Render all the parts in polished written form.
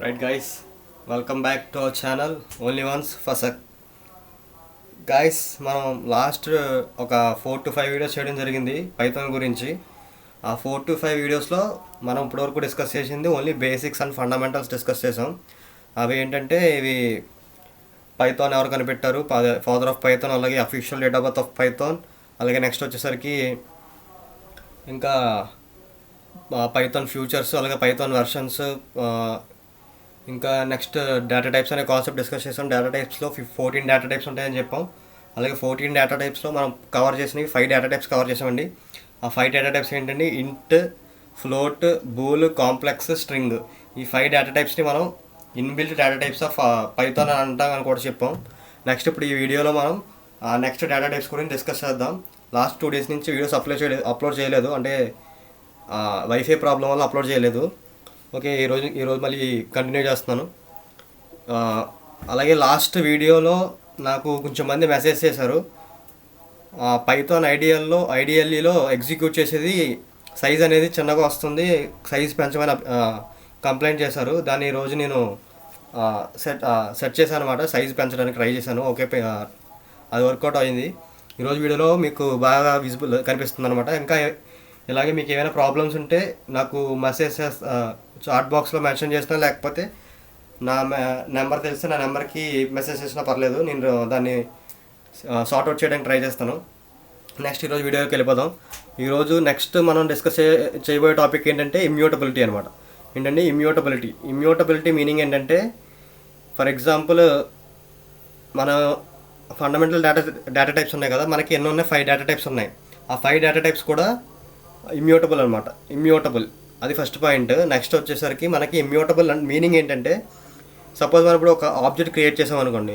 Right guys, welcome back to our channel only once ఫసక్. Guys, మనం last ఒక 4 to 5 videos చేయడం జరిగింది పైథాన్ గురించి. ఆ 4 to 5 వీడియోస్లో మనం ఇప్పటివరకు డిస్కస్ చేసింది only basics and fundamentals discuss చేసాం. అవి ఏంటంటే ఇవి పైథాన్ ఎవరు కనిపెట్టారు, ఫాదర్ ఆఫ్ పైథాన్, అలాగే official date of birth of Python, అలాగే నెక్స్ట్ వచ్చేసరికి ఇంకా పైథాన్ ఫ్యూచర్స్, అలాగే పైథాన్ వెర్షన్స్, ఇంకా నెక్స్ట్ డేటా టైప్స్ అనే కాన్సెప్ట్ డిస్కస్ చేసాం. డేటా టైప్స్లో 14 డేటా టైప్స్ ఉంటాయని చెప్పాం. అలాగే 14 డేటా టైప్స్లో మనం కవర్ చేసినవి 5 డేటా టైప్స్ కవర్ చేసామండి. ఆ 5 డేటా టైప్స్ ఏంటండి? ఇంట్, ఫ్లోట్, బూల్, కాంప్లెక్స్, స్ట్రింగ్. ఈ 5 డేటా టైప్స్ని మనం inbuilt data types of Python అని అంటాం అని కూడా చెప్పాం. నెక్స్ట్ ఇప్పుడు ఈ వీడియోలో మనం నెక్స్ట్ డేటా టైప్స్ గురించి డిస్కస్ చేద్దాం. లాస్ట్ 2 days నుంచి వీడియోస్ అప్లోడ్ చేయలేదు, అంటే వైఫై ప్రాబ్లం వల్ల అప్లోడ్ చేయలేదు. ఓకే, ఈరోజు మళ్ళీ కంటిన్యూ చేస్తున్నాను. అలాగే లాస్ట్ వీడియోలో నాకు కొంచెం మంది మెసేజ్ చేశారు, పైథాన్ ఐడిఎల్ఈలో ఎగ్జిక్యూట్ చేసేది సైజ్ అనేది చిన్నగా వస్తుంది, సైజ్ పెంచమని కంప్లైంట్ చేశారు. దాన్ని ఈరోజు నేను సెట్ చేశాను అనమాట. సైజ్ పెంచడానికి ట్రై చేశాను. ఓకే, అది వర్కౌట్ అయింది. ఈరోజు వీడియోలో మీకు బాగా విజిబుల్ కనిపిస్తుంది అనమాట. ఇంకా ఇలాగే మీకు ఏమైనా ప్రాబ్లమ్స్ ఉంటే నాకు మెసేజ్ చాట్ బాక్స్లో మెన్షన్ చేసినా, లేకపోతే నా నెంబర్ తెలిస్తే నా నెంబర్కి మెసేజ్ చేసినా పర్లేదు, నేను దాన్ని సార్ట్అవుట్ చేయడానికి ట్రై చేస్తాను. నెక్స్ట్ ఈరోజు వీడియోకి వెళ్ళిపోదాం. ఈరోజు నెక్స్ట్ మనం డిస్కస్ చేయబోయే టాపిక్ ఏంటంటే ఇమ్యూటబిలిటీ అనమాట. ఏంటంటే ఇమ్యూటబిలిటీ మీనింగ్ ఏంటంటే, ఫర్ ఎగ్జాంపుల్ మన ఫండమెంటల్ డేటా టైప్స్ ఉన్నాయి కదా, మనకి ఎన్ని ఉన్నాయి? 5 డేటా టైప్స్ ఉన్నాయి. ఆ 5 డేటా టైప్స్ కూడా ఇమ్యూటబుల్ అనమాట. ఇమ్యూటబుల్ అది ఫస్ట్ పాయింట్. నెక్స్ట్ వచ్చేసరికి మనకి ఇమ్యూటబుల్ మీనింగ్ ఏంటంటే, సపోజ్ మనం ఇప్పుడు ఒక ఆబ్జెక్ట్ క్రియేట్ చేసాం అనుకోండి,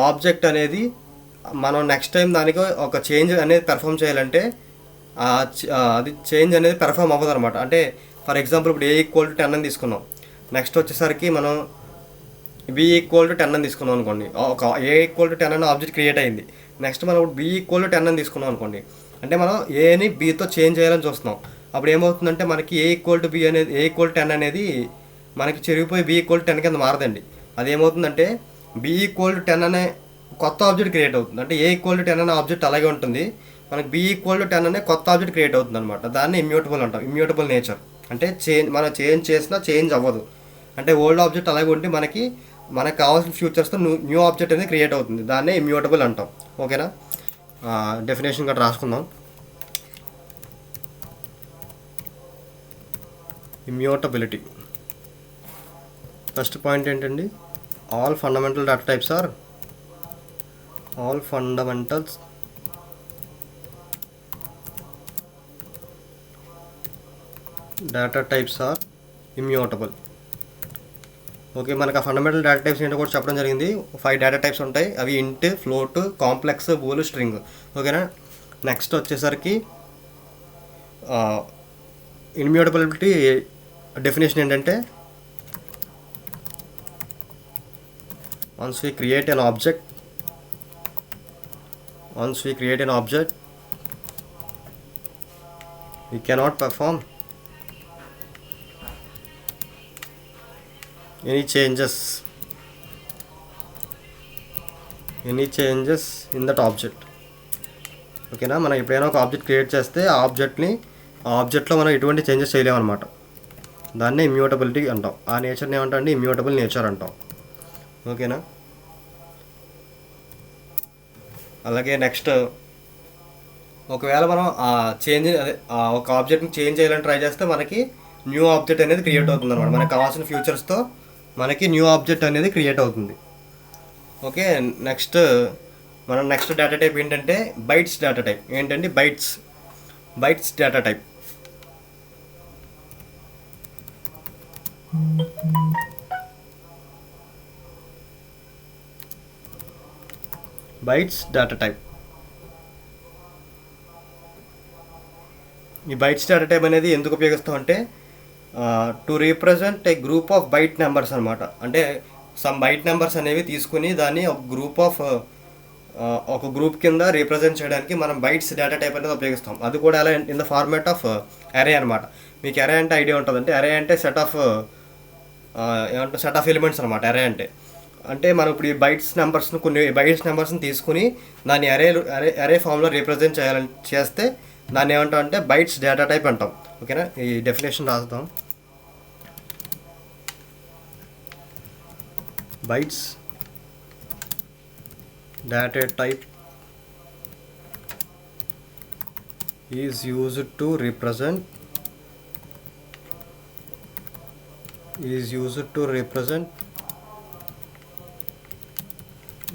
ఆబ్జెక్ట్ అనేది మనం నెక్స్ట్ టైం దానికి ఒక చేంజ్ అనేది పెర్ఫామ్ చేయాలంటే అది చేంజ్ అనేది పెర్ఫామ్ అవ్వదు అనమాట. అంటే ఫర్ ఎగ్జాంపుల్ ఇప్పుడు A=10 అని తీసుకున్నాం. నెక్స్ట్ వచ్చేసరికి మనం B=10 అని తీసుకున్నాం అనుకోండి. ఒక A=10 అనే ఆబ్జెక్ట్ క్రియేట్ అయింది. నెక్స్ట్ మనం ఇప్పుడు B=10 అని తీసుకున్నాం అనుకోండి, అంటే మనం ఏని బీతో చేంజ్ చేయాలని చూస్తున్నాం. అప్పుడు ఏమవుతుందంటే మనకి A=B అనేది A=10 అనేది మనకి చెరిగిపోయి B=10 కింద మారదండి. అదేమవుతుందంటే B=10 అనే కొత్త ఆబ్జెక్ట్ క్రియేట్ అవుతుంది. అంటే A=10 అనే ఆబ్జెక్ట్ అలాగే ఉంటుంది, మనకి B=10 అనే కొత్త ఆబ్జెక్ట్ క్రియేట్ అవుతుంది అనమాట. దాన్ని ఇమ్యూటబుల్ అంటాం. ఇమ్యూటబుల్ నేచర్ అంటే మనం చేంజ్ చేసినా చేంజ్ అవ్వదు. అంటే ఓల్డ్ ఆబ్జెక్ట్ అలాగే ఉంటే మనకు కావాల్సిన ఫ్యూచర్స్తో న్యూ ఆబ్జెక్ట్ అనేది క్రియేట్ అవుతుంది. దాన్నే ఇమ్యూటబుల్ అంటాం. ఓకేనా? డెఫినేషన్ కూడా రాసుకుందాం. ఇమ్యూటబిలిటీ ఫస్ట్ పాయింట్ ఏంటండి? All fundamental data types are immutable. Okay, మనకు ఆ ఫండమెంటల్ డేటా టైప్స్ ఏంటో కూడా చెప్పడం జరిగింది. 5 డేటా టైప్స్ ఉంటాయి. అవి ఇంట్, ఫ్లోట్, కాంప్లెక్స్, బూల్, స్ట్రింగ్. ఓకేనా? నెక్స్ట్ వచ్చేసరికి ఇమ్యూటబిలిటీ డెఫినేషన్ ఏంటంటే, once we create an object we cannot perform any changes in that object. ఓకేనా? మనం ఎప్పుడైనా ఒక ఆబ్జెక్ట్ క్రియేట్ చేస్తే ఆ ఆబ్జెక్ట్లో మనం ఎటువంటి చేంజెస్ చేయలేమన్నమాట. దాన్నే ఇమ్యూటబిలిటీ అంటాం. ఆ నేచర్ని ఏమంటాం అండి? ఇమ్యూటబుల్ నేచర్ అంటాం. ఓకేనా? అలాగే నెక్స్ట్, ఒకవేళ మనం ఒక ఆబ్జెక్ట్ని చేంజ్ చేయాలని ట్రై చేస్తే మనకి న్యూ ఆబ్జెక్ట్ అనేది క్రియేట్ అవుతుంది అనమాట. మనకు కావాల్సిన ఫ్యూచర్స్తో మనకి న్యూ ఆబ్జెక్ట్ అనేది క్రియేట్ అవుతుంది. ఓకే, నెక్స్ట్ డేటా టైప్ ఏంటంటే బైట్స్ డేటా టైప్. ఏంటంటే బైట్స్ డేటా టైప్. ఈ బైట్స్ డేటా టైప్ అనేది ఎందుకు ఉపయోగిస్తామంటే, to represent a group of byte numbers అనమాట. అంటే సమ్ బైట్ నెంబర్స్ అనేవి తీసుకుని దాన్ని ఒక గ్రూప్ కింద రీప్రజెంట్ చేయడానికి మనం బైట్స్ డేటా టైప్ అనేది ఉపయోగిస్తాం. అది కూడా ఎలా ఇన్ ద ఫార్మాట్ ఆఫ్ అరే అనమాట. మీకు అరే అంటే ఐడియా ఉంటుంది. అంటే అరే అంటే సెట్ ఆఫ్ ఏమంటారు సెట్ ఆఫ్ ఎలిమెంట్స్ అనమాట అరే అంటే. అంటే మనం ఇప్పుడు ఈ కొన్ని బైట్స్ నెంబర్స్ని తీసుకుని దాన్ని అరే ఫామ్లో రిప్రజెంట్ చేస్తే దాన్ని ఏమంటాం అంటే బైట్స్ డేటా టైప్ అంటాం. ఓకేనా, ఈ డెఫినేషన్ రాస్తాం. Bytes data type is used to represent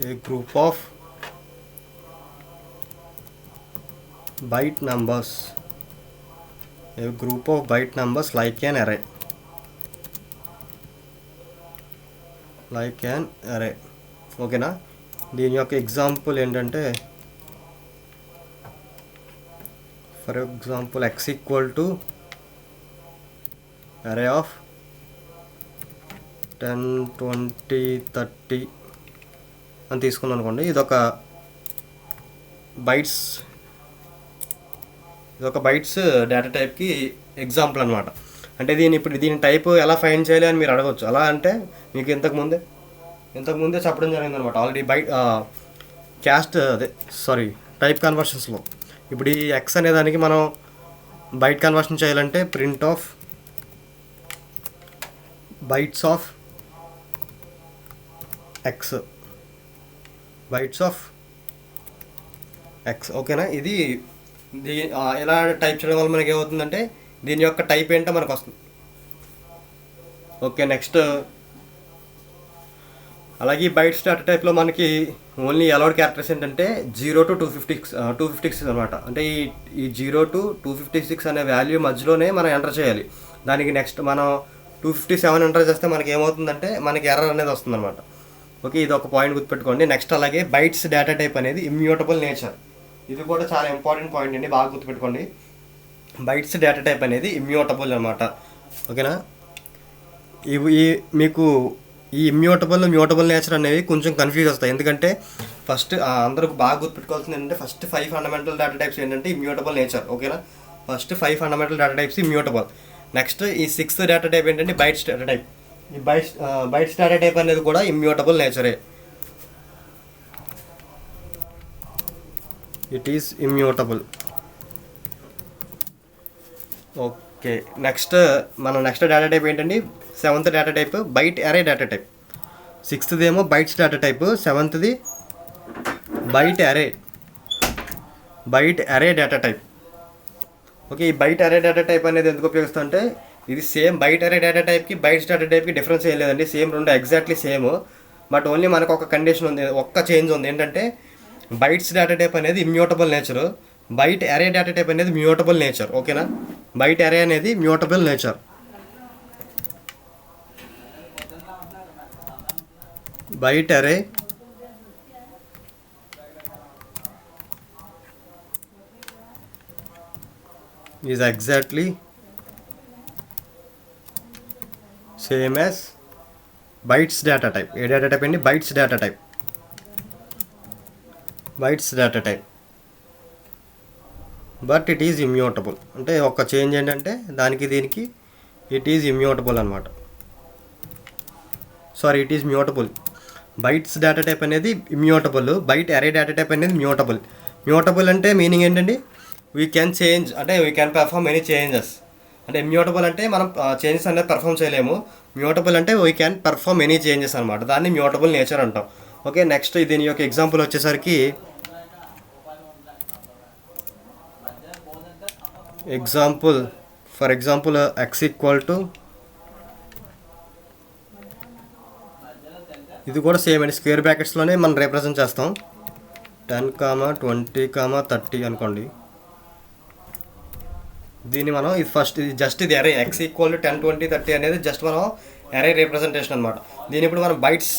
a group of byte numbers like an array. ఓకేనా, దీని యొక్క ఎగ్జాంపుల్ ఏంటంటే for example x equal to array of 10, 20, 30 అని తీసుకున్నాను అనుకోండి. ఇదొక బైట్స్ డేటా టైప్కి ఎగ్జాంపుల్ అనమాట. అంటే దీని టైప్ ఎలా ఫైండ్ చేయాలి అని మీరు అడగవచ్చు. అలా అంటే మీకు ఇంతకుముందే చెప్పడం జరిగింది అనమాట ఆల్రెడీ టైప్ కన్వర్షన్స్లో. ఇప్పుడు ఈ ఎక్స్ అనే దానికి మనం బైట్ కన్వర్షన్ చేయాలంటే print of bytes of X ఓకేనా. ఇది ఎలా టైప్ చేయడం వల్ల మనకి ఏమవుతుందంటే దీని యొక్క టైప్ ఏంటో మనకు వస్తుంది. ఓకే, నెక్స్ట్ అలాగే బైట్స్ డేటా టైప్లో మనకి ఓన్లీ అలౌడ్ క్యారెక్టర్స్ ఏంటంటే 0 to 256 అనమాట. అంటే ఈ 0 to 256 అనే వాల్యూ మధ్యలోనే మనం ఎంటర్ చేయాలి. దానికి నెక్స్ట్ మనం 257 ఎంటర్ చేస్తే మనకి ఏమవుతుందంటే మనకి ఎర్రర్ అనేది వస్తుంది అనమాట. ఓకే, ఇది ఒక పాయింట్ గుర్తుపెట్టుకోండి. నెక్స్ట్ అలాగే బైట్స్ డేటా టైప్ అనేది ఇమ్యూటబుల్ నేచర్. ఇది కూడా చాలా ఇంపార్టెంట్ పాయింట్ అండి, బాగా గుర్తుపెట్టుకోండి. బైట్స్ డేటా టైప్ అనేది ఇమ్యూటబుల్ అనమాట. ఓకేనా, మీకు ఈ మ్యూటబుల్ నేచర్ అనేవి కొంచెం కన్ఫ్యూజ్ వస్తాయి. ఎందుకంటే ఫస్ట్ అందరూ బాగా గుర్తుపెట్టుకోవాల్సింది ఏంటంటే ఫస్ట్ 5 ఫండమెంటల్ డేటా టైప్స్ ఏంటంటే ఇమ్యూటబుల్ నేచర్. ఓకేనా, first 5 fundamental data types immutable. Next ఈ 6th డేటా టైప్ ఏంటంటే బైట్స్ డేటా టైప్. ఈ బైట్స్ డేటా టైప్ అనేది కూడా ఇమ్యూటబుల్ నేచరే. It is immutable. Okay, next data type ఏంటండి 7th data type byte array data type. 6th ఏమో bytes data type, 7th byte array data type. Okay, ఈ byte array data type అనేది ఎందుకు ఉపయోగిస్తుంటే ఇది same byte array data టైప్కి bytes data టైప్కి difference ఏం లేదండి, same రెండు ఎగ్జాక్ట్లీ సేమ్. బట్ ఓన్లీ మనకు ఒక కండిషన్ ఉంది, ఒక్క చేంజ్ ఉంది. ఏంటంటే బైట్స్ డేటా టైప్ అనేది immutable nature, byte array data type అనేది మ్యూటబుల్ నేచర్. ఓకేనా, బైట్ అరే అనేది mutable nature. Byte array is exactly same as bytes data type. ఏ డేటా టైప్ అండి bytes data type. But it is immutable. అంటే ఒక change ఏంటంటే దానికి దీనికి ఇట్ ఈజ్ ఇమ్యూటబుల్ అనమాట. It is mutable. Bytes data type అనేది immutable, byte array data type అనేది మ్యూటబుల్ అంటే మీనింగ్ ఏంటండి, వీ క్యాన్ చేంజ్, అంటే we can perform any changes. అంటే మ్యూటబుల్ అంటే మనం చేంజెస్ అనేది పెర్ఫామ్ చేయలేము, మ్యూటబుల్ అంటే we can perform any changes అనమాట. దాన్ని మ్యూటబుల్ నేచర్ అంటాం. ఓకే, నెక్స్ట్ దీని యొక్క ఎగ్జాంపుల్ వచ్చేసరికి for example x equal to, ఇది కూడా సేమ్ అండి, స్క్వేర్ బ్రాకెట్స్లోనే మనం రిప్రజెంట్ చేస్తాం. 10, 20, 30 అనుకోండి. దీన్ని మనం ఇది అరే x ఈక్వల్ టు 10, 20, 30 అనేది జస్ట్ మనం అరే రిప్రజెంటేషన్ అనమాట. దీని ఇప్పుడు మనం బైట్స్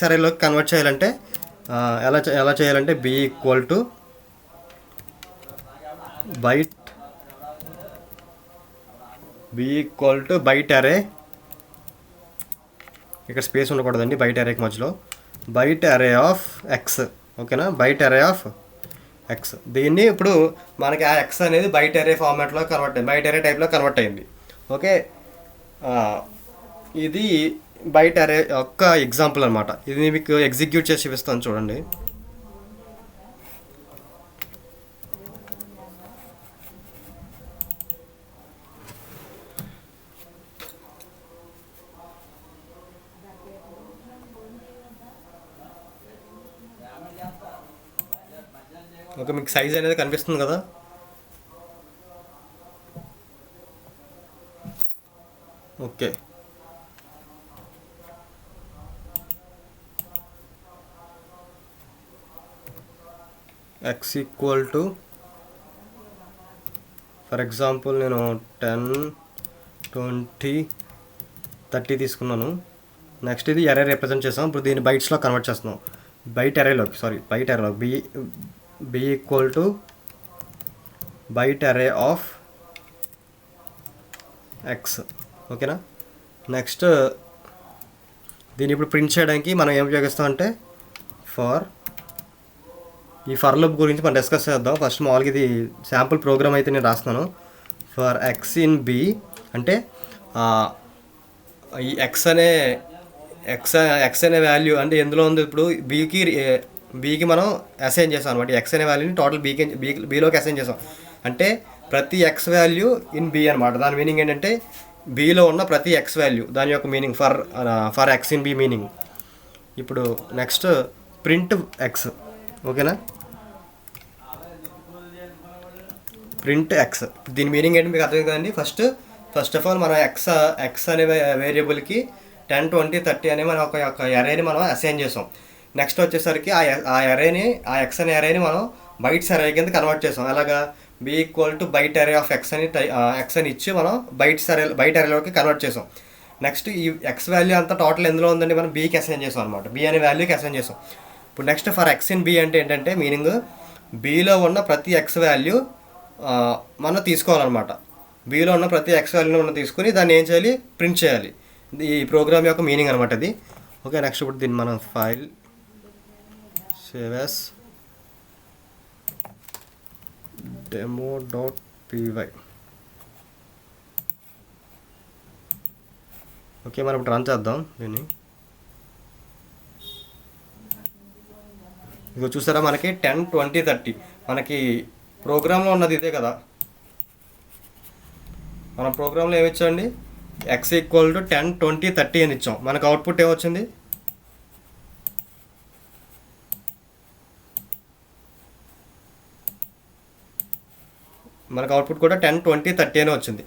అరేలోకి కన్వర్ట్ చేయాలంటే ఎలా చేయాలంటే b ఈక్వల్ టు బైట్ అరే, ఇక్కడ స్పేస్ ఉండకూడదండి బైట్ అరేకి మధ్యలో, బైట్ అరే ఆఫ్ ఎక్స్. ఓకేనా, బైట్ అరే ఆఫ్ ఎక్స్. దీన్ని ఇప్పుడు మనకి ఆ ఎక్స్ అనేది బైట్ అరే ఫార్మాట్లో బైట్ అరే టైప్లో కన్వర్ట్ అయింది. ఓకే, ఇది బయట అరే ఒక్క ఎగ్జాంపుల్ అనమాట. ఇది మీకు ఎగ్జిక్యూట్ చేసి చూపిస్తాను చూడండి. ఓకే, మీకు సైజ్ అనేది కనిపిస్తుంది కదా. Okay, x equal to for example నేను 10, 20, 30 తీసుకున్నాను. నెక్స్ట్ ఇది అరే రిప్రజెంట్ చేసాం. ఇప్పుడు దీన్ని బైట్స్లో కన్వర్ట్ చేస్తున్నాం. బైట్ అరేలోకి B equal to byte array of X. ఓకేనా. నెక్స్ట్ దీన్ని ఇప్పుడు ప్రింట్ చేయడానికి మనం ఏం ఉపయోగిస్తామంటే ఈ ఫర్ లూప్ గురించి మనం డిస్కస్ చేద్దాం. ఫస్ట్ మామూలుగా ఇది శాంపుల్ ప్రోగ్రామ్ అయితే నేను రాస్తున్నాను. ఫర్ ఎక్స్ ఇన్ బి అంటే ఈ ఎక్స్ అనే వాల్యూ అంటే ఎందులో ఉంది, ఇప్పుడు బీకి మనం అసైన్ చేసాం అనమాట. ఎక్స్ అనే వాల్యూని టోటల్ బీలోకి అసైన్ చేసాం. అంటే ప్రతి ఎక్స్ వాల్యూ ఇన్ బి అనమాట. దాని మీనింగ్ ఏంటంటే బీలో ఉన్న ప్రతి ఎక్స్ వాల్యూ, దాని యొక్క meaning for x in b meaning. ఇప్పుడు నెక్స్ట్ ప్రింట్ ఎక్స్. ఓకేనా, ప్రింట్ ఎక్స్. దీని మీనింగ్ ఏంటి మీకు అర్థం కదండి. ఫస్ట్ ఆఫ్ ఆల్ మనం ఎక్స్ అనే వేరియబుల్కి 10, 20, 30 అనే మనం ఒక అరేని మనం అసైన్ చేసాం. నెక్స్ట్ వచ్చేసరికి ఆ ఎక్స్ అనే అరేని మనం బైట్స్ అరే కింద కన్వర్ట్ చేసాం. అలాగా b equal to byte array of x అని ఇచ్చి మనం బైట్ అరేలోకి కన్వర్ట్ చేసాం. నెక్స్ట్ ఈ ఎక్స్ వాల్యూ అంతా టోటల్ ఎందులో ఉందండి, మనం బీకి అసైన్ చేసాం అనమాట. బి అనే వాల్యూకి అసైన్ చేసాం. ఇప్పుడు next for x in b అంటే ఏంటంటే మీనింగ్ బీలో ఉన్న ప్రతి ఎక్స్ వాల్యూ మనం తీసుకోవాలన్నమాట. బీలో ఉన్న ప్రతి ఎక్స్ వాల్యూని మనం తీసుకుని దాన్ని ఏం చేయాలి, ప్రింట్ చేయాలి. ఈ ప్రోగ్రామ్ యొక్క మీనింగ్ అనమాట ఇది. ఓకే, నెక్స్ట్ ఇప్పుడు దీన్ని మనం file save as demo.py. Okay, మనం ఇప్పుడు రన్ చేద్దాం దీన్ని. ఇదిగో చూసారా, మనకి 10, 20, 30 మనకి ప్రోగ్రాంలో ఉన్నది ఇదే కదా. మన ప్రోగ్రాంలో ఏమి ఇచ్చామండి, ఎక్స్ ఈక్వల్ టు 10, 20, 30 అని ఇచ్చాం. మనకు అవుట్పుట్ ఏమొచ్చింది, మనకు అవుట్పుట్ కూడా 10, 20, 30 అని వచ్చింది.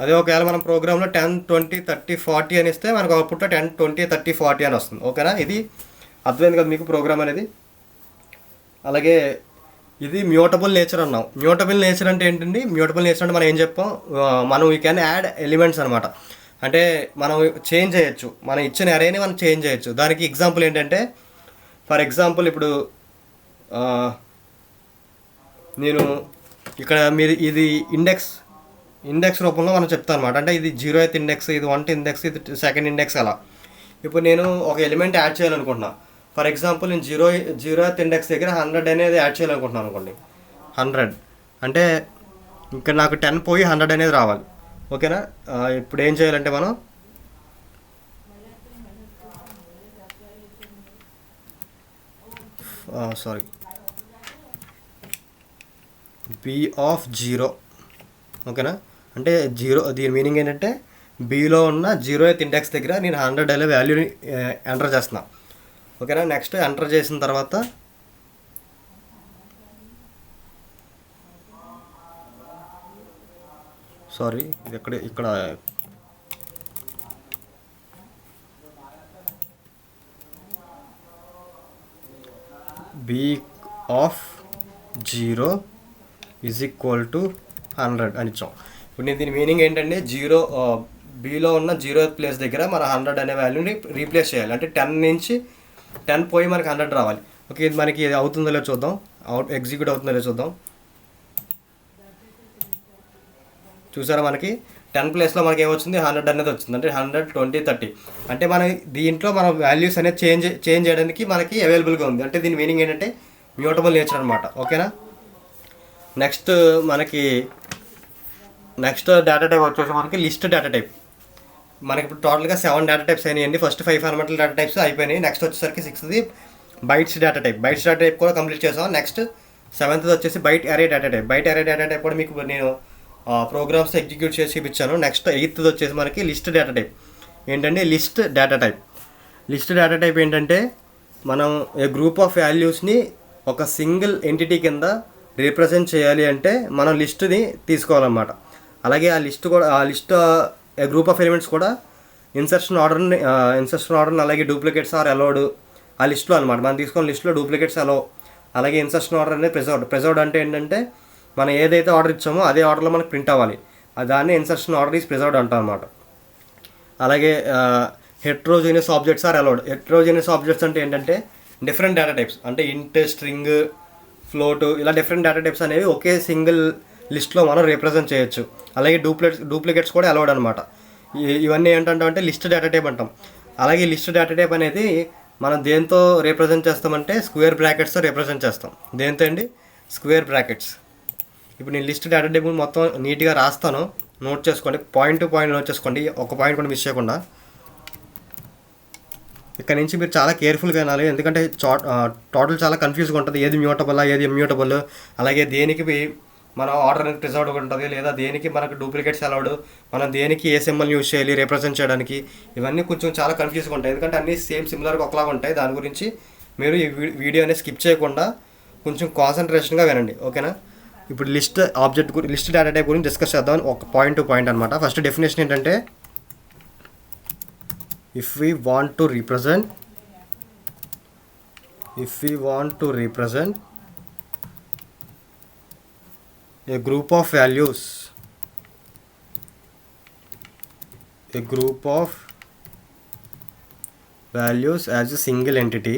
అదే ఒకవేళ మనం ప్రోగ్రాంలో 10, 20, 30, 40 అని ఇస్తే మనకు అవుట్పుట్లో 10, 20, 30, 40 అని వస్తుంది. ఓకేనా, ఇది అర్థమైంది కదా మీకు ప్రోగ్రామ్ అనేది. అలాగే ఇది మ్యూటబుల్ నేచర్ అన్నాం. మ్యూటబుల్ నేచర్ అంటే ఏంటండి, మ్యూటబుల్ నేచర్ అంటే మనం ఏం చెప్పాం, మనం వీ క్యాన్ యాడ్ ఎలిమెంట్స్ అనమాట. అంటే మనం చేంజ్ చేయొచ్చు, మనం ఇచ్చిన అరేని మనం చేంజ్ చేయొచ్చు. దానికి ఎగ్జాంపుల్ ఏంటంటే, ఫర్ ఎగ్జాంపుల్ ఇప్పుడు నేను ఇక్కడ మీరు ఇది ఇండెక్స్ రూపంలో మనం చెప్తాను అనమాట. అంటే ఇది 0th ఇండెక్స్, ఇది 1th ఇండెక్స్, ఇది 2nd ఇండెక్స్ అలా. ఇప్పుడు నేను ఒక ఎలిమెంట్ యాడ్ చేయాలనుకుంటున్నా. ఫర్ ఎగ్జాంపుల్ నేను 0th ఇండెక్స్ దగ్గర 100 అనేది యాడ్ చేయాలనుకుంటున్నాను అనుకోండి. 100 అంటే ఇక్కడ నాకు 10 పోయి 100 అనేది రావాలి. ఓకేనా, ఇప్పుడు ఏం చేయాలంటే మనం బి ఆఫ్ 0. ఓకేనా, అంటే 0 దీని మీనింగ్ ఏంటంటే బీలో ఉన్న 0th ఇండెక్స్ దగ్గర నేను 100 అనే వాల్యూని ఎంటర్ చేస్తున్నా. ఓకేనా, నెక్స్ట్ ఎంటర్ చేసిన తర్వాత ఇది ఇక్కడ b of 0 is equal to 100 అని ఇచ్చాం. ఇప్పుడు నేను దీని మీనింగ్ ఏంటంటే బీలో ఉన్న 0th ప్లేస్ దగ్గర మన 100 అనే వాల్యూని రీప్లేస్ చేయాలి. అంటే 10 నుంచి 10 పోయి మనకి 100 రావాలి. ఓకే, ఇది మనకి అవుతుందో లేదో చూద్దాం, ఎగ్జిక్యూట్ అవుతుందో లేదో చూద్దాం. చూసారా, మనకి 10 ప్లేస్లో మనకి ఏమొచ్చింది, 100 అనేది వచ్చింది. అంటే 100, 20, 30 అంటే మన దీంట్లో మన వాల్యూస్ అనేది చేంజ్ చేయడానికి మనకి అవైలబుల్గా ఉంది. అంటే దీని మీనింగ్ ఏంటంటే మ్యూటబుల్ నేచర్ అనమాట. ఓకేనా, నెక్స్ట్ డేటా టైప్ వచ్చేసి మనకి లిస్ట్ డేటా టైప్. మనకి ఇప్పుడు టోటల్గా 7 డేటా టైప్స్ అయినాయండి. ఫస్ట్ 5 ఫండమెంటల్ డేటా టైప్స్ అయిపోయినాయి. నెక్స్ట్ వచ్చేసరికి 6ది bytes data type. Bytes data type కూడా కంప్లీట్ చేసాం. నెక్స్ట్ 7th వచ్చేసి byte array data type. Byte array data type కూడా మీకు నేను ప్రోగ్రామ్స్ ఎగ్జిక్యూట్ చేసి చూపించాను. నెక్స్ట్ 8th వచ్చేసి మనకి లిస్ట్ డేటా టైప్. ఏంటంటే list data type. List data type ఏంటంటే మనం ఏ గ్రూప్ ఆఫ్ వాల్యూస్ని ఒక సింగిల్ ఎంటిటీ కింద రిప్రజెంట్ చేయాలి అంటే మనం లిస్ట్ని తీసుకోవాలన్నమాట. అలాగే ఆ list A group of elements కూడా ఇన్సర్షన్ ఆర్డర్ని అలాగే డూప్లికేట్స్ ఆర్ అలౌడ్ ఆ లిస్ట్లో అనమాట. మనం తీసుకున్న లిస్ట్లో డూప్లికేట్స్ అలో, అలాగే ఇన్సర్షన్ ఆర్డర్ అనేది ప్రెజర్వ్డ్ అంటే ఏంటంటే మనం ఏదైతే ఆర్డర్ ఇచ్చామో అదే ఆర్డర్లో మనకు ప్రింట్ అవ్వాలి. దాన్ని ఇన్సర్షన్ ఆర్డర్ ఈజ్ ప్రెజర్వ్డ్ అంటాం అనమాట. అలాగే heterogeneous objects are allowed. Heterogeneous objects అంటే ఏంటంటే డిఫరెంట్ డేటా టైప్స్, అంటే ఇంట్, స్ట్రింగ్, ఫ్లోట్, ఇలా డిఫరెంట్ డేటా టైప్స్ అనేవి ఒకే సింగిల్ లిస్ట్లో మనం రిప్రజెంట్ చేయొచ్చు. అలాగే డూప్లికేట్స్ కూడా అలౌడ్ అనమాట. ఇవన్నీ ఏంటంటే లిస్ట్ డేటా టైప్ అంటాం. అలాగే లిస్ట్ డేటా టైప్ అనేది మనం దేంతో రిప్రజెంట్ చేస్తామంటే స్క్వేర్ బ్రాకెట్స్తో రిప్రజెంట్ చేస్తాం. దేంతో అండి? Square brackets. ఇప్పుడు నేను లిస్ట్ డేటా టైప్ మొత్తం నీట్గా రాస్తాను, నోట్ చేసుకోండి. పాయింట్ టు పాయింట్ నోట్ చేసుకోండి, ఒక పాయింట్ కూడా మిస్ చేయకుండా. ఇక్కడ నుంచి మీరు చాలా కేర్ఫుల్గా వినాలి, ఎందుకంటే టోటల్ చాలా కన్ఫ్యూజ్గా ఉంటుంది. ఏది మ్యూటబుల్, ఏది ఇమ్యూటబుల్, అలాగే దేనికి మనం ఆర్డర్ అనేది ప్రిజర్వ్డ్ ఉంటుంది, లేదా దేనికి మనకు డూప్లికేట్స్ అలౌడ్, మనం దేనికి ఏ సింబల్ యూజ్ చేయాలి రిప్రజెంట్ చేయడానికి, ఇవన్నీ కొంచెం చాలా కన్ఫ్యూజ్గా ఉంటాయి. ఎందుకంటే అన్నీ సేమ్ సిమిలర్గా ఒకలాగా ఉంటాయి. దాని గురించి మీరు ఈ వీడియో అనేది స్కిప్ చేయకుండా కొంచెం కాన్సన్ట్రేషన్గా వినండి, ఓకేనా? ఇప్పుడు లిస్ట్ డేటా టైప్ గురించి డిస్కస్ చేద్దాం, ఒక పాయింట్ టు పాయింట్ అనమాట. ఫస్ట్ డెఫినేషన్ ఏంటంటే, if we want to represent a group of values as a single entity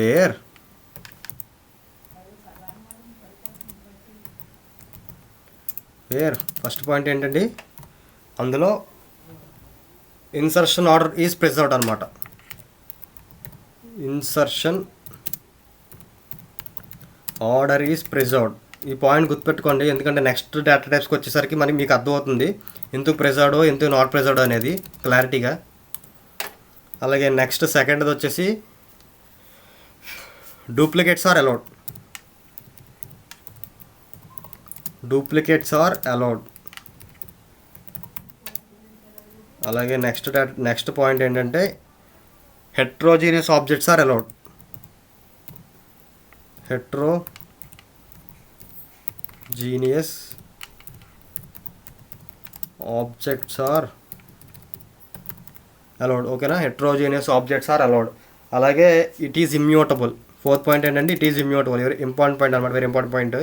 where first point ఏంటండి, అందులో ఇన్సర్షన్ ఆర్డర్ ఈజ్ ప్రిజర్వ్డ్ అనమాట. Insertion order is preserved. ఈ point గుర్తుపెట్టుకోండి, ఎందుకంటే నెక్స్ట్ డేటా టైప్స్కి వచ్చేసరికి మనకి మీకు అర్థమవుతుంది ఎందుకు ప్రిజర్వ్డ్ ఎందుకు నాట్ ప్రిజర్వ్డ్ అనేది క్లారిటీగా. అలాగే నెక్స్ట్ సెకండ్ది వచ్చేసి డూప్లికేట్స్ ఆర్ అలౌడ్. అలాగే నెక్స్ట్ పాయింట్ ఏంటంటే హెట్రోజీనియస్ ఆబ్జెక్ట్స్ ఆర్ అలౌడ్. ఓకేనా? Heterogeneous objects are allowed. అలాగే it is immutable. Fourth point ఏంటంటే it is immutable. Very important point అనమాట, very important point.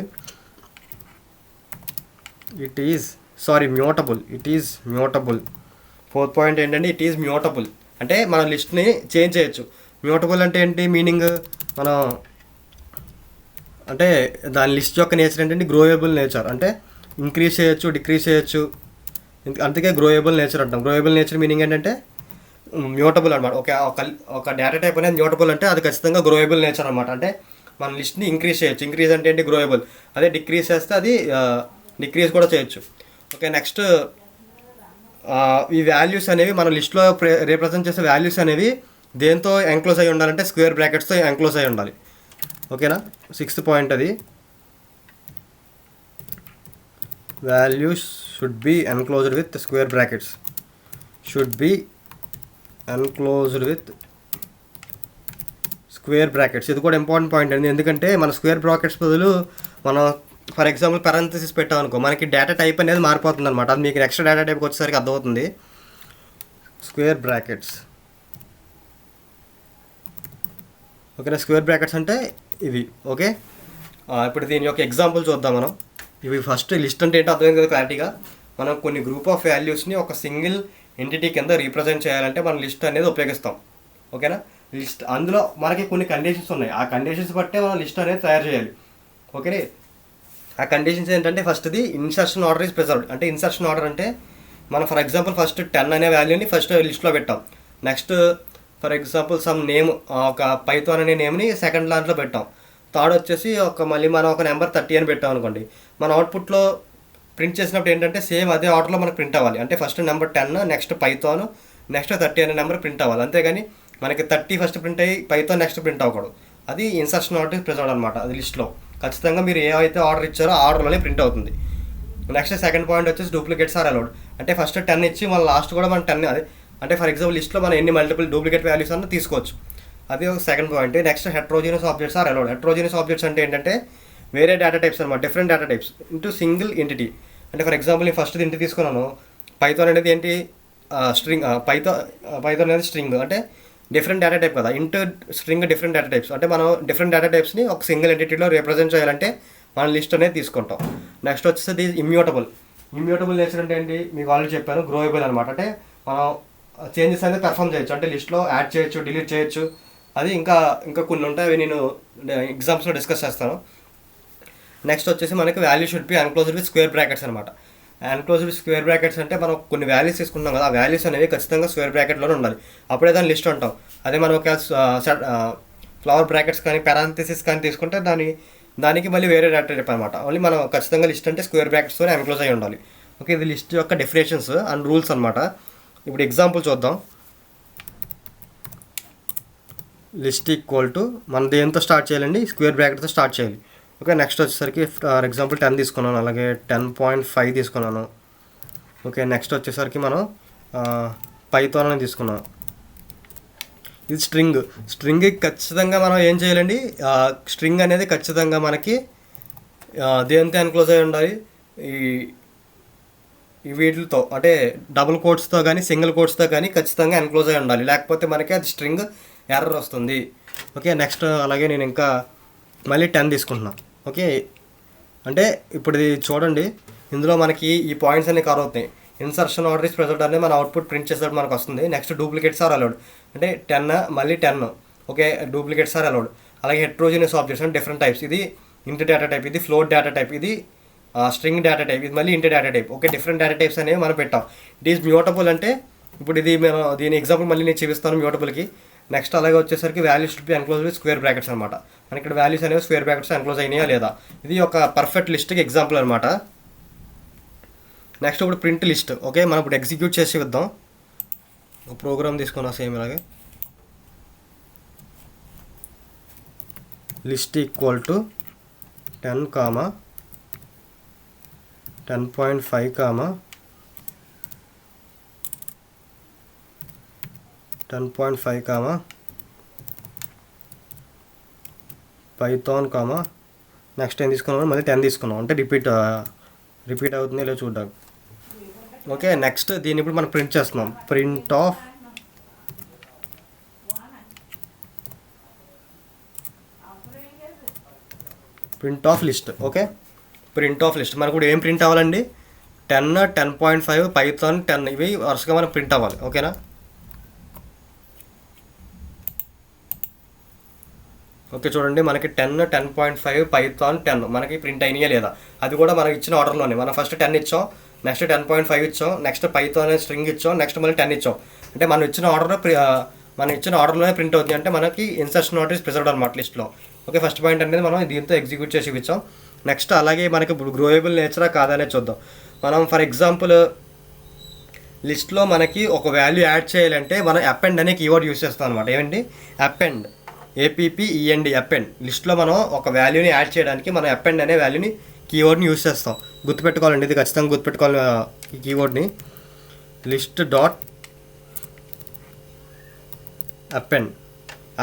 Mutable. Fourth point ఏంటంటే it is mutable, అంటే మనం లిస్ట్ని change చేయొచ్చు. Mutable అంటే ఏంటి మీనింగ్, మనం అంటే దాని లిస్ట్ యొక్క నేచర్ ఏంటంటే గ్రోయబుల్ నేచర్, అంటే ఇంక్రీజ్ చేయొచ్చు, డిక్రీజ్ చేయొచ్చు, అందుకే గ్రోయబుల్ నేచర్ అంటాం. గ్రోయబుల్ నేచర్ మీనింగ్ ఏంటంటే మ్యూటబుల్ అనమాట. ఒక డేటా టైప్ అనేది మ్యూటబుల్ అంటే అది ఖచ్చితంగా గ్రోయబుల్ నేచర్ అనమాట. అంటే మన లిస్ట్ని ఇంక్రీజ్ చేయొచ్చు. ఇంక్రీజ్ అంటే ఏంటి? గ్రోయబుల్. అదే డిక్రీజ్ చేస్తే అది డిక్రీజ్ కూడా చేయొచ్చు. ఓకే, నెక్స్ట్ ఈ వాల్యూస్ అనేవి మన లిస్ట్లో రిప్రజెంట్ చేసే వాల్యూస్ అనేవి దేంతో ఎంక్లోజ్ అయి ఉండాలంటే స్క్వేర్ బ్రాకెట్స్తో ఎంక్లోజ్ అయి ఉండాలి, ఓకేనా? 6th పాయింట్ అది, values should be enclosed with square brackets. ఇది కూడా ఇంపార్టెంట్ పాయింట్ అండి, ఎందుకంటే మన స్క్వేర్ బ్రాకెట్స్ బదులు మనం ఫర్ ఎగ్జాంపుల్ పెరంథసిస్ పెట్టాం అనుకో, మనకి డేటా టైప్ అనేది మారిపోతుంది అనమాట. అది మీకు నెక్స్ట్ డేటా టైప్కి వచ్చేసరికి అర్థమవుతుంది. స్క్వేర్ బ్రాకెట్స్, ఓకేనా? స్క్వేర్ బ్రాకెట్స్ అంటే ఇవి, ఓకే. ఇప్పుడు దీని యొక్క ఎగ్జాంపుల్ చూద్దాం మనం. ఇవి ఫస్ట్ లిస్ట్ అంటే ఏంటో అర్థమైంది కదా క్లారిటీగా. మనం కొన్ని గ్రూప్ ఆఫ్ వాల్యూస్ని ఒక సింగిల్ ఎంటిటీ కింద రీప్రజెంట్ చేయాలంటే మనం లిస్ట్ అనేది ఉపయోగిస్తాం, ఓకేనా? లిస్ట్ అందులో మనకి కొన్ని కండిషన్స్ ఉన్నాయి, ఆ కండిషన్స్ బట్టే మనం లిస్ట్ అనేది తయారు చేయాలి, ఓకే. ఆ కండిషన్స్ ఏంటంటే ఫస్ట్ది ఇన్సర్షన్ ఆర్డర్ ఈజ్ ప్రిజర్వ్డ్. అంటే ఇన్సర్షన్ ఆర్డర్ అంటే మనం ఫర్ ఎగ్జాంపుల్ ఫస్ట్ 10 అనే వాల్యూని ఫస్ట్ లిస్ట్లో పెట్టాం. Next for example some name, ఒక పైథాన్ అనే నేమ్ని సెకండ్ దాంట్లో పెట్టాం. థర్డ్ వచ్చేసి మళ్ళీ మనం ఒక నెంబర్ 30 అని పెట్టాం అనుకోండి, మన అవుట్పుట్లో ప్రింట్ చేసినప్పుడు ఏంటంటే సేమ్ అదే ఆర్డర్లో మనకు ప్రింట్ అవ్వాలి. అంటే first number 10, next Python, next 30 అనే నెంబర్ ప్రింట్ అవ్వాలి. అంతేగాని మనకి 30 ఫస్ట్ ప్రింట్ అయ్యి పైథాన్ నెక్స్ట్ ప్రింట్ అవ్వకూడదు. అది ఇన్సర్షన్ నాట్ ప్రిజర్వ్డ్ అనమాట. అది లిస్ట్లో ఖచ్చితంగా మీరు ఏవైతే ఆర్డర్ ఇచ్చారో ఆ ఆర్డర్లోనే ప్రింట్ అవుతుంది. నెక్స్ట్ సెకండ్ పాయింట్ వచ్చేసి డూప్లికేట్స్ ఆర్ అలౌడ్. అంటే ఫస్ట్ 10 ఇచ్చి మళ్ళీ లాస్ట్ కూడా మనం 10 అదే, అంటే ఫర్ ఎగ్జాంపుల్ లిస్ట్లో మనం ఎన్ని మల్టిపుల్ డూప్లికేట్ వాల్యూస్ అన్న తీసుకోవచ్చు. అది ఒక second point. Next heterogeneous objects are allowed. Heterogeneous objects అంటే ఏంటంటే వేరే డేటా టైప్స్ అనమాట, different data types into single entity. అంటే ఫర్ ఎగ్జాంపుల్ నేను ఫస్ట్ ఇంటి తీసుకున్నాను, పైథాన్ అనేది ఏంటి స్ట్రింగ్, పైథాన్ అనేది స్ట్రింగ్ అంటే డిఫరెంట్ డేటా టైప్ కదా, into string different data types. అంటే మనం డిఫరెంట్ డేటా టైప్స్ని ఒక సింగిల్ ఎంటిటీలో రిప్రజెంట్ చేయాలంటే మనం లిస్ట్ అనేది తీసుకుంటాం. నెక్స్ట్ వచ్చేసి ఇమ్యూటబుల్. ఇమ్యూటబుల్ నేచర్ అంటే ఏంటి మీకు ఆల్రెడీ చెప్పాను, గ్రోయబుల్ అనమాట. అంటే మనం చేంజెస్ అనేది పెర్ఫామ్ చేయొచ్చు, అంటే లిస్ట్లో యాడ్ చేయొచ్చు, డిలీట్ చేయొచ్చు. అది ఇంకా కొన్ని ఉంటాయి, అవి నేను ఎగ్జామ్స్లో డిస్కస్ చేస్తాను. నెక్స్ట్ వచ్చేసి మనకి value should be unclosed with square brackets అనమాట. అన్క్లోజ్డ్ విత్ స్క్వేర్ బ్రాకెట్స్ అంటే మనం కొన్ని వాల్యూస్ తీసుకుంటాం కదా, ఆ వాల్యూస్ అనేవి ఖచ్చితంగా స్క్వేర్ బ్రాకెట్లోనే ఉండాలి, అప్పుడే దాని లిస్ట్ ఉంటాం. అదే మనం ఒక ఫ్లవర్ బ్రాకెట్స్ కానీ పారాంథసిస్ కానీ తీసుకుంటే దానికి మళ్ళీ వేరే డేటా టైప్ అనమాట. ఓన్లీ మనం ఖచ్చితంగా లిస్ట్ అంటే స్క్వేర్ బ్రాకెట్స్తోనే అన్క్లోజ్ అయి ఉండాలి. ఓకే, ఇది లిస్ట్ యొక్క డెఫినేషన్స్ అండ్ రూల్స్ అనమాట. ఇప్పుడు ఎగ్జాంపుల్ చూద్దాం. లిస్ట్ ఈక్వల్ టు మనం దేంతో స్టార్ట్ చేయాలండి, స్క్వేర్ బ్రాకెట్తో స్టార్ట్ చేయాలి. ఓకే, నెక్స్ట్ వచ్చేసరికి ఫర్ ఎగ్జాంపుల్ 10 తీసుకున్నాను, అలాగే 10.5 తీసుకున్నాను. ఓకే, నెక్స్ట్ వచ్చేసరికి మనం పైథాన్ అని తీసుకున్నాం. ఇది స్ట్రింగ్ ఖచ్చితంగా మనం ఏం చేయాలండి, స్ట్రింగ్ అనేది ఖచ్చితంగా మనకి దేంతో ఎన్క్లోజ్ అయి ఉండాలి, ఈ వీటితో అంటే డబుల్ కోట్స్తో కానీ సింగిల్ కోట్స్తో కానీ ఖచ్చితంగా ఎన్క్లోజ్ అయి ఉండాలి, లేకపోతే మనకి అది స్ట్రింగ్ ఎర్రర్ వస్తుంది. ఓకే, నెక్స్ట్ అలాగే నేను ఇంకా మళ్ళీ 10 తీసుకుంటున్నాను. ఓకే, అంటే ఇప్పుడు ఇది చూడండి, ఇందులో మనకి ఈ పాయింట్స్ అన్ని కవర్ అవుతాయి. ఇన్సర్షన్ ఆర్డర్ ఇస్ ప్రెజెంట్ అనేది మన అవుట్పుట్ ప్రింట్ చేసేటప్పుడు మనకు వస్తుంది. నెక్స్ట్ డూప్లికేట్స్ ఆర్ అలౌడ్, అంటే 10 మళ్ళీ 10. Okay, duplicates are allowed. అలాగే హెట్రోజీనియస్ ఆబ్జెక్ట్స్ అంటే డిఫరెంట్ టైప్స్, ఇది ఇంట్ డేటా టైప్, ఇది ఫ్లోట్ డేటా టైప్, ఇది స్ట్రింగ్ డేటా టైప్, ఇది మళ్ళీ int data type. Okay, different data types అనేవి మనం పెట్టాం. ఇట్ ఈస్ మ్యూటబుల్ అంటే ఇప్పుడు ఇది మేము దీని ఎగ్జాంపుల్ మళ్ళీ నేను చూపిస్తాను మ్యూటబుల్కి. నెక్స్ట్ అలాగే వచ్చేసరికి values to be enclose with square brackets అనమాట. మనకి ఇక్కడ వాల్యూస్ అనేవి స్క్వేర్ బ్రాకెట్స్ ఎన్క్లోజ్ అయినాయా లేదా, ఇది ఒక పర్ఫెక్ట్ లిస్ట్కి ఎగ్జాంపుల్ అనమాట. నెక్స్ట్ ఇప్పుడు ప్రింట్ లిస్ట్. ఓకే, మనం ఇప్పుడు ఎగ్జిక్యూట్ చేసి ఇద్దాం. ఒక ప్రోగ్రామ్ తీసుకున్నాం సేమ్ ఇలాగే. List equal to 10, 10.5, 10.5, Python, next ఏం తీసుకున్నాం, మళ్ళీ 10 తీసుకున్నాం. అంటే రిపీట్ అవుతుంది ఇలా చూద్దాం. ఓకే, నెక్స్ట్ దీన్ని ఇప్పుడు మనం ప్రింట్ చేస్తున్నాం. Print of list. Okay, print of list మనకు ఇప్పుడు ఏం ప్రింట్ అవ్వాలండి, 10, 10.5, పైథాన్ 10, ఇవి వరుసగా మనం ప్రింట్ అవ్వాలి. ఓకేనా, ఓకే చూడండి, మనకి 10, 10.5, పైథాన్ 10 మనకి ప్రింట్ అయినాయా లేదా, అది కూడా మనకి ఇచ్చిన ఆర్డర్లోనే. మనం ఫస్ట్ 10 ఇచ్చాం, నెక్స్ట్ 10.5 ఇచ్చాం, నెక్స్ట్ పైథాన్ అనే స్ట్రింగ్ ఇచ్చాం, నెక్స్ట్ మళ్ళీ 10 ఇచ్చాం. అంటే మనం ఇచ్చిన ఆర్డర్లోనే ప్రింట్ అవుతుంది, అంటే మనకి ఇన్సర్షన్ నాట్ ఇస్ ప్రిజర్వ్డ్ అనమాట లిస్ట్లో. ఓకే, ఫస్ట్ పాయింట్ అనేది మనం దీంతో ఎగ్జిక్యూట్ చేసి ఇచ్చాం. నెక్స్ట్ అలాగే మనకి ఇప్పుడు గ్రోయబుల్ నేచరా కాదనే చూద్దాం. మనం ఫర్ ఎగ్జాంపుల్ లిస్ట్లో మనకి ఒక వాల్యూ యాడ్ చేయాలంటే మనం అపెండ్ అనే కీవర్డ్ యూస్ చేస్తాం అనమాట. ఏమండి, అపెండ్, అపెండ్. లిస్ట్లో మనం ఒక వాల్యూని యాడ్ చేయడానికి మనం అపెండ్ అనే వాల్యూని కీవర్డ్ని యూస్ చేస్తాం. గుర్తుపెట్టుకోవాలండి, ఇది ఖచ్చితంగా గుర్తుపెట్టుకోవాలి ఈ కీవర్డ్ని. లిస్ట్ డాట్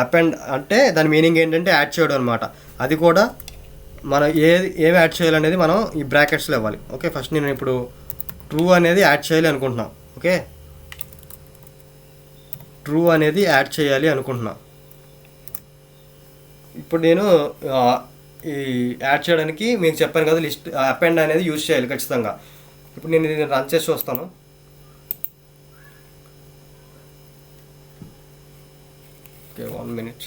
అపెండ్ అంటే దాని మీనింగ్ ఏంటంటే యాడ్ చేయడం అనమాట. అది కూడా మనం ఏమి యాడ్ చేయాలనేది మనం ఈ బ్రాకెట్స్లో ఇవ్వాలి. ఓకే, ఫస్ట్ నేను ఇప్పుడు ట్రూ అనేది యాడ్ చేయాలి అనుకుంటున్నాను. ఓకే, ట్రూ అనేది యాడ్ చేయాలి అనుకుంటున్నా. ఇప్పుడు నేను ఈ యాడ్ చేయడానికి మీకు చెప్పాను కదా, లిస్ట్ అపెండ్ అనేది యూజ్ చేయాలి ఖచ్చితంగా. ఇప్పుడు నేను ఇది రన్ చేసి చూస్తాను. Okay, 1 minute.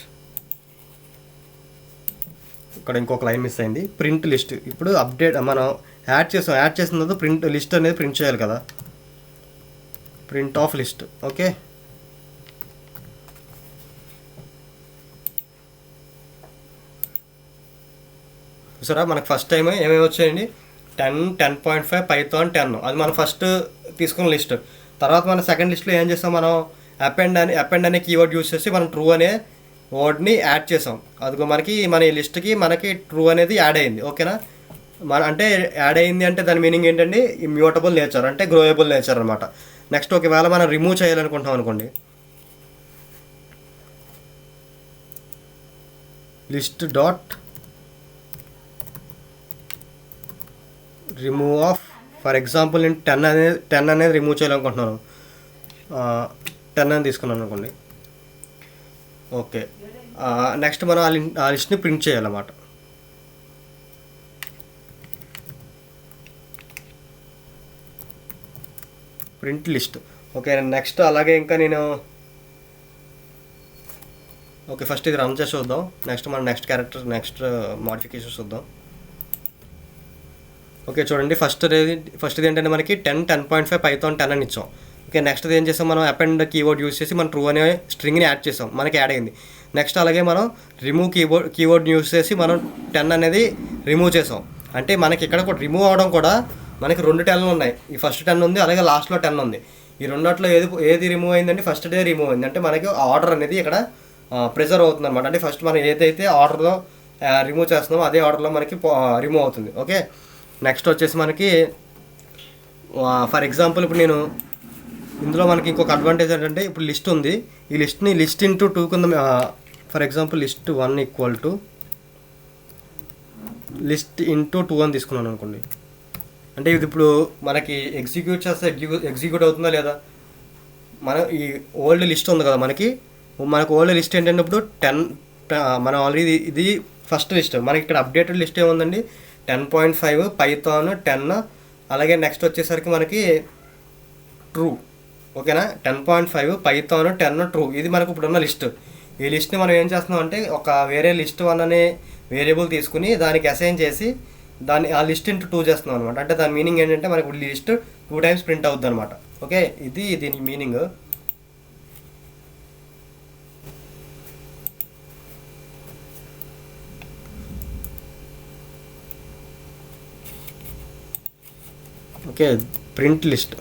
ఇక్కడ ఇంకొక లైన్ మిస్ అయింది. ప్రింట్ లిస్ట్ ఇప్పుడు అప్డేట్ మనం యాడ్ చేసిన తర్వాత ప్రింట్ లిస్ట్ అనేది ప్రింట్ చేయాలి కదా, ప్రింట్ ఆఫ్ లిస్ట్. ఓకే, చూసారా మనకు ఫస్ట్ టైం ఏమేమి వచ్చాయండి, 10, 10.5, పైథాన్ 10, అది మనం ఫస్ట్ తీసుకున్న లిస్ట్. తర్వాత మన సెకండ్ లిస్ట్లో ఏం చేస్తాం, మనం అపెండ్ అనే కీవర్డ్ యూస్ చేసి మనం ట్రూ అనే వర్డ్ని యాడ్ చేసాం. అదిగో మనకి మన ఈ లిస్ట్కి మనకి ట్రూ అనేది యాడ్ అయింది. ఓకేనా, అంటే యాడ్ అయింది అంటే దాని మీనింగ్ ఏంటండి, ఇమ్యూటబుల్ నేచర్ అంటే గ్రోయబుల్ నేచర్ అనమాట. నెక్స్ట్ ఒకవేళ మనం రిమూవ్ చేయాలనుకుంటాం అనుకోండి, list dot remove of, for example నేను 10 అనేది రిమూవ్ చేయాలనుకుంటున్నాను, 10 అని తీసుకున్నాను అనుకోండి. ఓకే, నెక్స్ట్ మనం ఆ లిస్ట్ని ప్రింట్ చేయాలన్నమాట. Print list. ఓకే, నెక్స్ట్ అలాగే ఇంకా నేను ఓకే ఫస్ట్ ఇది రన్ చేసి చూద్దాం. నెక్స్ట్ మనం నెక్స్ట్ మోడిఫికేషన్స్ చూద్దాం. ఓకే చూడండి, ఫస్ట్ ఏంటంటే మనకి 10, 10.5, పైథాన్ 10 అని ఇచ్చాం. ఓకే, నెక్స్ట్ ఏం చేసాం, మనం అపెండ్ కీవర్డ్ యూస్ చేసి మనం ట్రూ అనే స్ట్రింగ్ని యాడ్ చేసాం, మనకి యాడ్ అయింది. నెక్స్ట్ అలాగే మనం రిమూవ్ కీవర్డ్ యూస్ చేసి మనం 10 అనేది రిమూవ్ చేసాం. అంటే మనకి ఇక్కడ కూడా రిమూవ్ అవడం కూడా మనకి 2 10లు ఉన్నాయి. ఈ ఫస్ట్ 10 ఉంది, అలాగే లాస్ట్లో 10 ఉంది. ఈ రెండిట్లో ఏది రిమూవ్ అయిందంటే ఫస్ట్ డే రిమూవ్ అయింది. అంటే మనకి ఆర్డర్ అనేది ఇక్కడ ప్రిజర్వ్ అవుతుంది అనమాట. అంటే ఫస్ట్ మనం ఏదైతే ఆర్డర్లో రిమూవ్ చేస్తున్నామో అదే ఆర్డర్లో మనకి రిమూవ్ అవుతుంది. ఓకే, నెక్స్ట్ వచ్చేసి మనకి ఫర్ ఎగ్జాంపుల్ ఇప్పుడు నేను ఇందులో మనకి ఇంకొక అడ్వాంటేజ్ ఏంటంటే, ఇప్పుడు లిస్ట్ ఉంది, ఈ లిస్ట్ని లిస్ట్ ఇంటూ 2 కింద for example list 1 equal to list into 2 అని తీసుకున్నాను అనుకోండి. అంటే ఇది ఇప్పుడు మనకి ఎగ్జిక్యూట్ చేస్తే ఎగ్జిక్యూట్ అవుతుందా లేదా, మన ఈ ఓల్డ్ లిస్ట్ ఉంది కదా మనకు ఓల్డ్ లిస్ట్ ఏంటంటే ఇప్పుడు 10 మనం ఆల్రెడీ ఇది ఫస్ట్ లిస్ట్, మనకి ఇక్కడ అప్డేటెడ్ లిస్ట్ ఏముందండి, 10.5, పైథాన్ 10, అలాగే నెక్స్ట్ వచ్చేసరికి మనకి ట్రూ. ఓకేనా, 10.5, పైథాన్ 10, ట్రూ, ఇది మనకు ఇప్పుడున్న లిస్ట్. ఈ లిస్ట్ని మనం ఏం చేస్తున్నాం అంటే ఒక వేరే లిస్ట్ 1 అనే వేరియబుల్ తీసుకుని దానికి అసైన్ చేసి ఆ లిస్ట్ ఇంటూ 2 చేస్తున్నాం అనమాట. అంటే దాని మీనింగ్ ఏంటంటే మనకు లిస్ట్ 2 టైమ్స్ ప్రింట్ అవుతుంది అనమాట. ఓకే, ఇది దీని meaning. Okay, print list.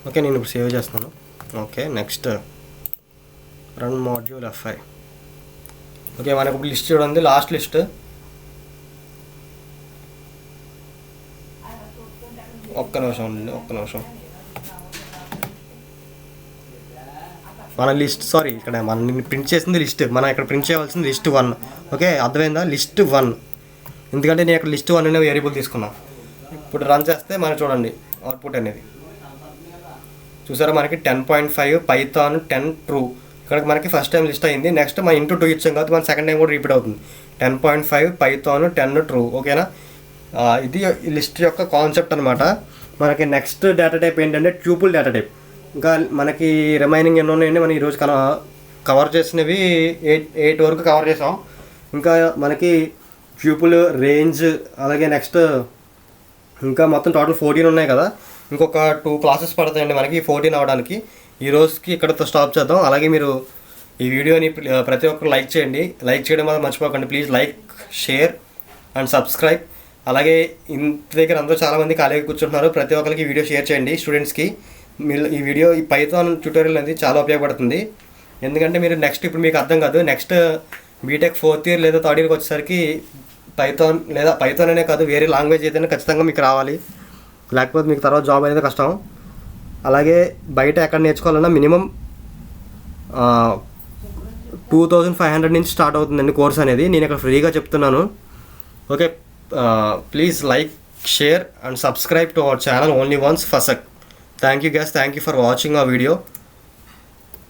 Okay, నేను ఇప్పుడు సేవ్ చేస్తాను. Okay, next run module F5. Okay, మనకు ఇప్పుడు లిస్ట్ చూడండి, లాస్ట్ లిస్ట్. ఒక్క నిమిషం. మన లిస్ట్ ఇక్కడ మనం ప్రింట్ చేసింది లిస్ట్, మనం ఇక్కడ ప్రింట్ చేయవలసింది లిస్ట్ 1. ఓకే, అర్థమైందా, లిస్ట్ 1. ఎందుకంటే నేను ఇక్కడ లిస్ట్ 1 అనే వేరియబుల్ తీసుకున్నాను. ఇప్పుడు రన్ చేస్తే మనం చూడండి అవుట్పుట్ అనేది చూసారా, మనకి 10.5, పైథాన్ 10, ట్రూ. ఇక్కడ మనకి ఫస్ట్ టైం లిస్ట్ అయింది. నెక్స్ట్ మనం ఇంటూ 2 ఇచ్చాం కాబట్టి మన సెకండ్ టైం కూడా రిపీట్ అవుతుంది, 10.5, పైథాన్ 10, ట్రూ. ఓకేనా, ఇది లిస్ట్ యొక్క కాన్సెప్ట్ అనమాట. మనకి నెక్స్ట్ డేటా టైప్ ఏంటంటే ట్యూపుల్ డేటా టైప్. ఇంకా మనకి రిమైనింగ్ ఎన్నో ఉన్నాయండి, మనం ఈరోజు కవర్ చేసినవి 8 వరకు కవర్ చేసాం. ఇంకా మనకి ట్యూపుల్, రేంజ్, అలాగే నెక్స్ట్ ఇంకా మొత్తం టోటల్ 14 ఉన్నాయి కదా. ఇంకొక 2 క్లాసెస్ పడతాయండి మనకి 14 అవ్వడానికి. ఈ రోజుకి ఇక్కడతో స్టాప్ చేద్దాం. అలాగే మీరు ఈ వీడియోని ప్రతి ఒక్కరు లైక్ చేయండి. లైక్ చేయడం మాత్రం మర్చిపోకండి. Please like, share and subscribe. అలాగే ఇంటి దగ్గర అందరూ చాలామంది ఖాళీగా కూర్చుంటున్నారు, ప్రతి ఒక్కరికి ఈ వీడియో షేర్ చేయండి. స్టూడెంట్స్కి ఈ పైథాన్ ట్యూటోరియల్ అనేది చాలా ఉపయోగపడుతుంది. ఎందుకంటే మీరు ఇప్పుడు మీకు అర్థం కాదు, నెక్స్ట్ బీటెక్ 4th ఇయర్ లేదా 3rd ఇయర్కి వచ్చేసరికి పైథాన్ అనే కాదు, వేరే లాంగ్వేజ్ ఏదైనా ఖచ్చితంగా మీకు రావాలి, లేకపోతే మీకు తర్వాత జాబ్ అనేది కష్టం. అలాగే బయట ఎక్కడ నేర్చుకోవాలన్నా మినిమం 2500 నుంచి స్టార్ట్ అవుతుందండి కోర్స్ అనేది. నేను ఇక్కడ ఫ్రీగా చెప్తున్నాను. Okay, please like, share and subscribe to our channel only once. Fasak. Thank you guys, thank you for watching our video.